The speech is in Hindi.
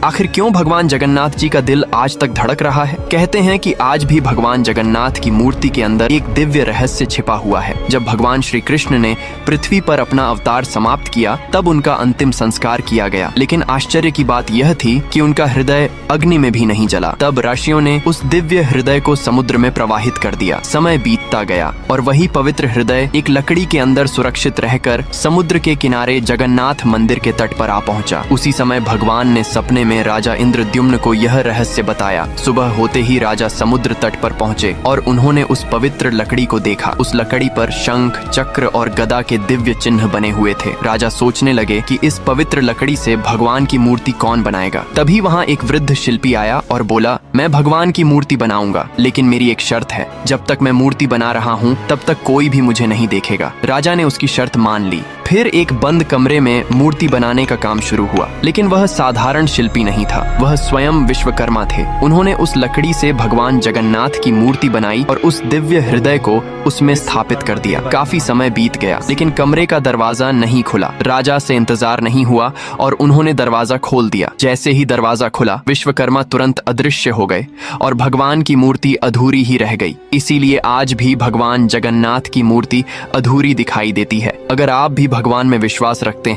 आखिर क्यों भगवान जगन्नाथ जी का दिल आज तक धड़क रहा है? कहते हैं कि आज भी भगवान जगन्नाथ की मूर्ति के अंदर एक दिव्य रहस्य छिपा हुआ है। जब भगवान श्री कृष्ण ने पृथ्वी पर अपना अवतार समाप्त किया, तब उनका अंतिम संस्कार किया गया। लेकिन आश्चर्य की बात यह थी कि उनका हृदय अग्नि में भी नहीं जला। तब ऋषियों ने उस दिव्य हृदय को समुद्र में प्रवाहित कर दिया। समय बीतता गया और वही पवित्र हृदय एक लकड़ी के अंदर सुरक्षित रहकर समुद्र के किनारे जगन्नाथ मंदिर के तट पर आ पहुंचा। उसी समय भगवान ने सपने में राजा इंद्रद्युम्न को यह रहस्य बताया। सुबह होते ही राजा समुद्र तट पर पहुंचे और उन्होंने उस पवित्र लकड़ी को देखा। उस लकड़ी पर शंख, चक्र और गदा के दिव्य चिन्ह बने हुए थे। राजा सोचने लगे कि इस पवित्र लकड़ी से भगवान की मूर्ति कौन बनाएगा। तभी वहाँ एक वृद्ध शिल्पी आया और बोला, मैं भगवान की मूर्ति बनाऊंगा, लेकिन मेरी एक शर्त है। जब तक मैं मूर्ति बना रहा हूँ तब तक कोई भी मुझे नहीं देखेगा। राजा ने उसकी शर्त मान ली। फिर एक बंद कमरे में मूर्ति बनाने का काम शुरू हुआ, लेकिन वह साधारण शिल्पी नहीं था, वह स्वयं विश्वकर्मा थे। उन्होंने उस लकड़ी से भगवान जगन्नाथ की मूर्ति बनाई और उस दिव्य हृदय को उसमें स्थापित कर दिया। काफी समय बीत गया, लेकिन कमरे का दरवाजा नहीं खुला। राजा से इंतजार नहीं हुआ और उन्होंने दरवाजा खोल दिया। जैसे ही दरवाजा खुला, विश्वकर्मा तुरंत अदृश्य हो गए और भगवान की मूर्ति अधूरी ही रह गई। इसीलिए आज भी भगवान जगन्नाथ की मूर्ति अधूरी दिखाई देती है। अगर आप भी भगवान में विश्वास रखते हैं